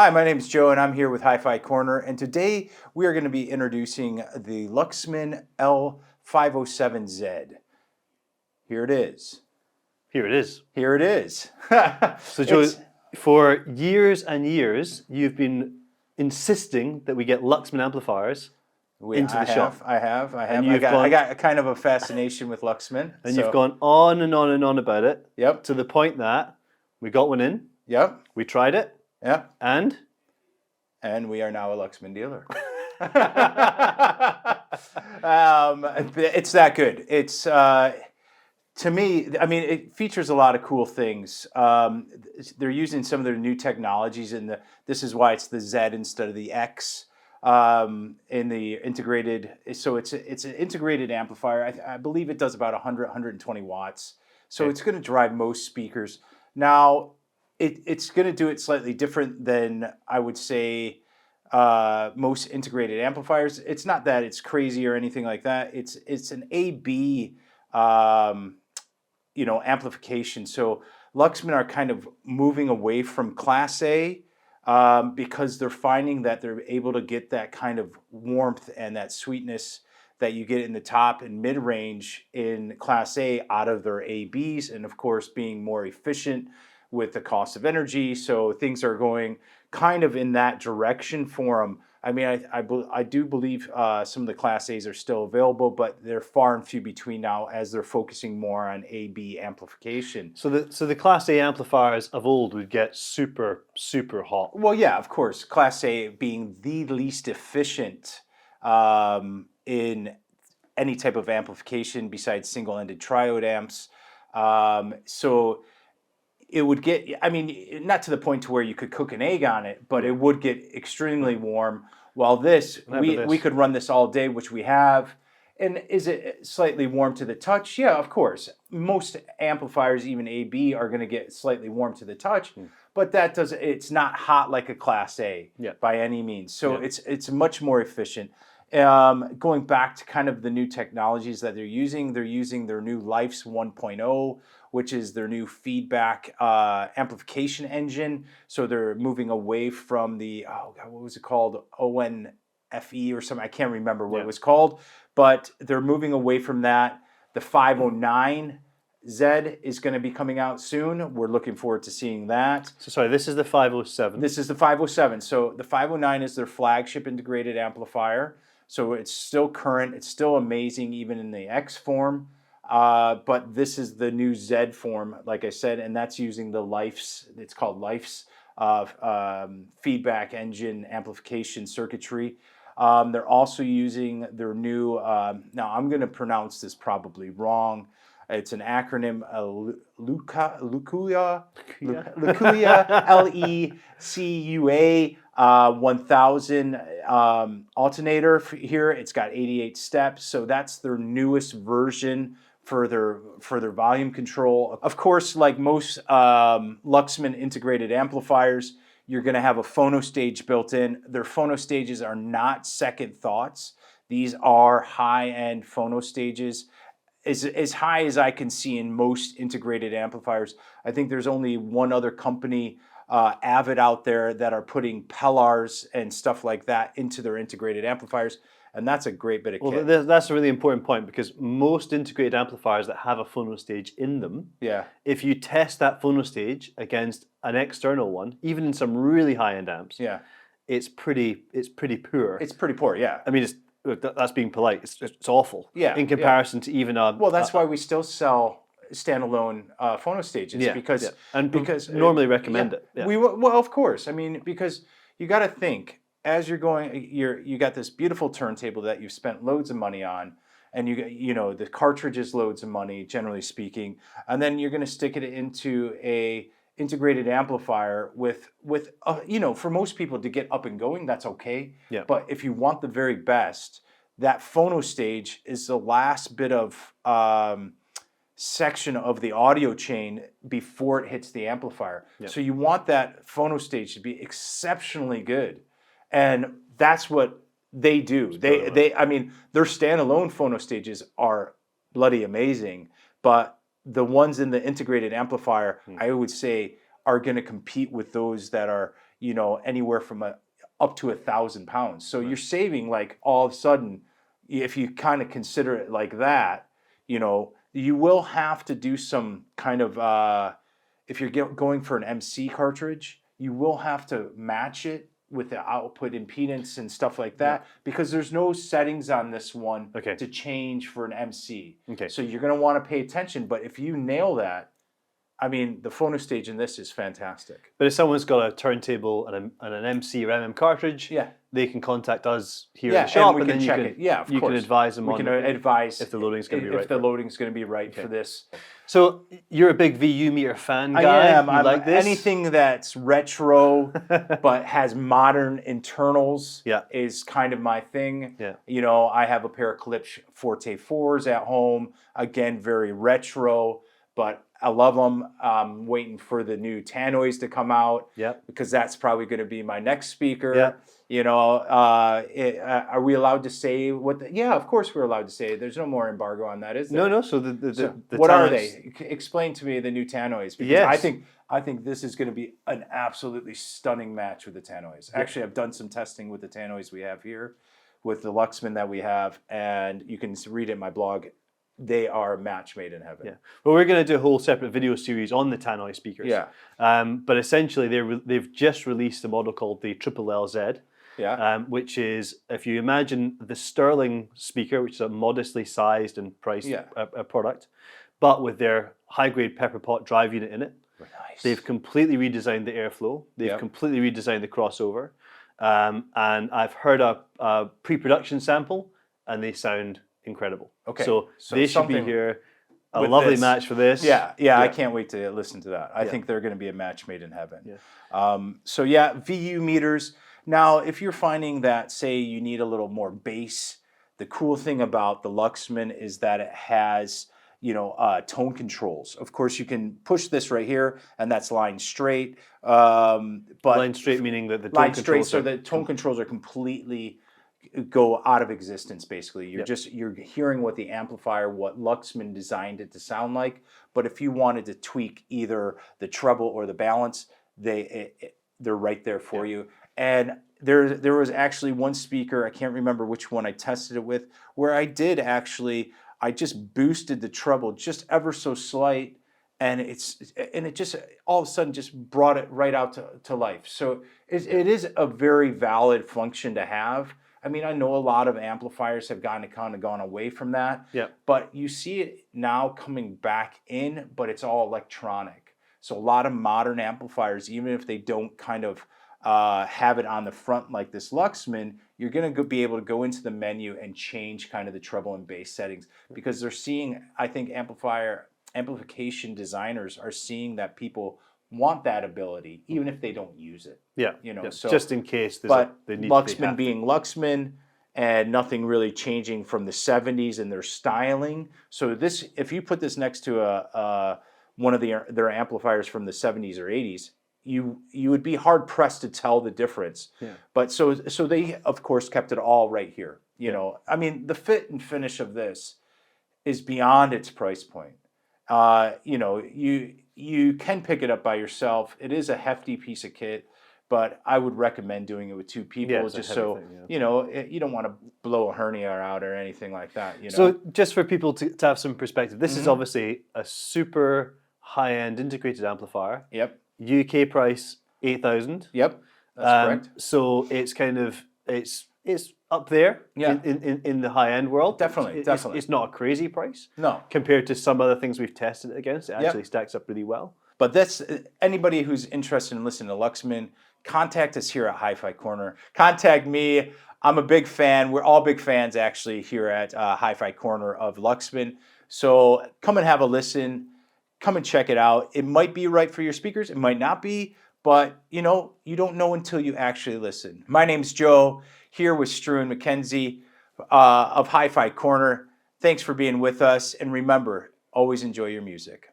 Hi, my name is Joe and I'm here with Hi-Fi Corner, and today we are going to be introducing the Luxman L-507Z. Here it is. Here it is. Here it is. So Joe, for years and years, you've been insisting that we get Luxman amplifiers into the shop. I have. And I got a kind of a fascination with Luxman. And you've gone on and on and on about it. Yep. To the point that we got one in. Yep. We tried it. Yep. And we are now a Luxman dealer. It's that good. It's to me, I mean, it features a lot of cool things. They're using some of their new technologies, and this is why it's the Z instead of the X in the integrated. So it's an integrated amplifier. I believe it does about 120 watts. So it's going to drive most speakers. Now, it's going to do it slightly different than, I would say, most integrated amplifiers. It's not that it's crazy or anything like that. It's an AB amplification. So Luxman are kind of moving away from Class A because they're finding that they're able to get that kind of warmth and that sweetness that you get in the top and mid-range in Class A out of their ABs, and of course being more efficient with the cost of energy. So things are going kind of in that direction for them. I mean, I do believe some of the Class A's are still available, but they're far and few between now as they're focusing more on AB amplification. So the Class A amplifiers of old would get super, super hot. Well, yeah, of course. Class A being the least efficient in any type of amplification besides single-ended triode amps. So it would get, I mean, not to the point to where you could cook an egg on it, but it would get extremely warm. While we could run this all day, which we have. And is it slightly warm to the touch? Yeah, of course. Most amplifiers, even AB, are going to get slightly warm to the touch, but it's not hot like a Class A by any means. So it's much more efficient. Going back to kind of the new technologies that they're using their new Lifes 1.0, which is their new feedback amplification engine. So they're moving away from the, what was it called? ONFE or something. I can't remember what it was called, but they're moving away from that. The 509Z is going to be coming out soon. We're looking forward to seeing that. So sorry, this is the 507. This is the 507. So the 509 is their flagship integrated amplifier. So it's still current. It's still amazing, even in the X form. But this is the new Z form, like I said, and that's using the Lifes. It's called Lifes feedback engine amplification circuitry. They're also using their new. Now I'm going to pronounce this probably wrong. It's an acronym, Lucuia, LECUA 1000 alternator here. It's got 88 steps, so that's their newest version for their volume control. Of course, like most Luxman integrated amplifiers, you're going to have a phono stage built in. Their phono stages are not second thoughts. These are high-end phono stages. As high as I can see in most integrated amplifiers. I think there's only one other company, Avid, out there that are putting Pellars and stuff like that into their integrated amplifiers, and that's a great bit of kit. Well, that's a really important point, because most integrated amplifiers that have a phono stage in them, if you test that phono stage against an external one, even in some really high-end amps, it's pretty poor. It's pretty poor, yeah. I mean, that's being polite. It's awful. In comparison to even a. Well, that's why we still sell standalone phono stages because normally recommend it. Well, of course. I mean, because you got to think as you're going. You got this beautiful turntable that you've spent loads of money on, and the cartridge is loads of money, generally speaking, and then you're going to stick it into a integrated amplifier with for most people to get up and going, that's okay. But if you want the very best, that phono stage is the last bit of section of the audio chain before it hits the amplifier. So you want that phono stage to be exceptionally good, and that's what they do. I mean, their standalone phono stages are bloody amazing, but the ones in the integrated amplifier, I would say, are going to compete with those that are you know, anywhere from up to 1,000 pounds. So you're saving, like, all of a sudden, if you kind of consider it like that, you know, you will have to do some kind of, if you're going for an MC cartridge, you will have to match it with the output impedance and stuff like that, because there's no settings on this one to change for an MC. So you're going to want to pay attention. But if you nail that, I mean, the phono stage in this is fantastic. But if someone's got a turntable and an MC or MM cartridge, they can contact us here in the shop, and then you can, you can advise them on if the loading's going to be right. If the loading's going to be right for this. So you're a big VU meter fan guy. I am. You like this? Anything that's retro but has modern internals is kind of my thing. You know, I have a pair of Klipsch Forte 4s at home. Again, very retro, but I love them. I'm waiting for the new tannoys to come out because that's probably going to be my next speaker. You know, are we allowed to say what? Yeah, of course we're allowed to say. There's no more embargo on that, is there? No. So what are they? Explain to me the new tannoys, because I think this is going to be an absolutely stunning match with the tannoys. Actually, I've done some testing with the tannoys we have here, with the Luxman that we have, and you can read it in my blog. They are a match made in heaven. Well, we're going to do a whole separate video series on the tannoy speakers. But essentially, they've just released a model called the LLZ. Which is, if you imagine the Sterling speaker, which is a modestly sized and priced a product, but with their high-grade pepper pot drive unit in it. Nice. They've completely redesigned the airflow. They've completely redesigned the crossover. And I've heard a pre-production sample, and they sound incredible. So they should be here. A lovely match for this. I can't wait to listen to that. I think they're going to be a match made in heaven. So VU meters. Now, if you're finding that, say, you need a little more bass, the cool thing about the Luxman is that it has, you know, tone controls. Of course, you can push this right here, and that's line straight. But line straight meaning that the tone line controls straight, so the tone controls are completely go out of existence. Basically, you're hearing what the amplifier, what Luxman designed it to sound like. But if you wanted to tweak either the treble or the balance, they're right there for you. And there was actually one speaker, I can't remember which one I tested it with, where I just boosted the treble just ever so slight, and it just all of a sudden just brought it right out to life. So it is a very valid function to have. I mean, I know a lot of amplifiers have kind of gone away from that, but you see it now coming back in, but it's all electronic. So a lot of modern amplifiers, even if they don't kind of have it on the front like this Luxman, you're going to be able to go into the menu and change kind of the treble and bass settings, because they're seeing, I think amplification designers are seeing that people want that ability, even if they don't use it. You know, so just in case. They need Luxman being Luxman, and nothing really changing from the 70s in their styling. So this, if you put this next to one of their amplifiers from the 70s or 80s, you would be hard pressed to tell the difference. But so they of course kept it all right here. You know, I mean, the fit and finish of this is beyond its price point. You know, you can pick it up by yourself. It is a hefty piece of kit, but I would recommend doing it with two people, just so thing, you know, you don't want to blow a hernia out or anything like that. You know. So just for people to have some perspective, this is obviously a super high-end integrated amplifier. UK price 8,000. That's correct. So it's kind of it's up there in the high-end world. Definitely. It's not a crazy price. No. Compared to some other things we've tested it against, it actually stacks up really well. But that's anybody who's interested in listening to Luxman, contact us here at Hi-Fi Corner. Contact me. I'm a big fan. We're all big fans actually here at Hi-Fi Corner of Luxman. So come and have a listen. Come and check it out. It might be right for your speakers. It might not be, but you know, you don't know until you actually listen. My name's Joe, here with Struan McKenzie of Hi-Fi Corner. Thanks for being with us, and remember, always enjoy your music.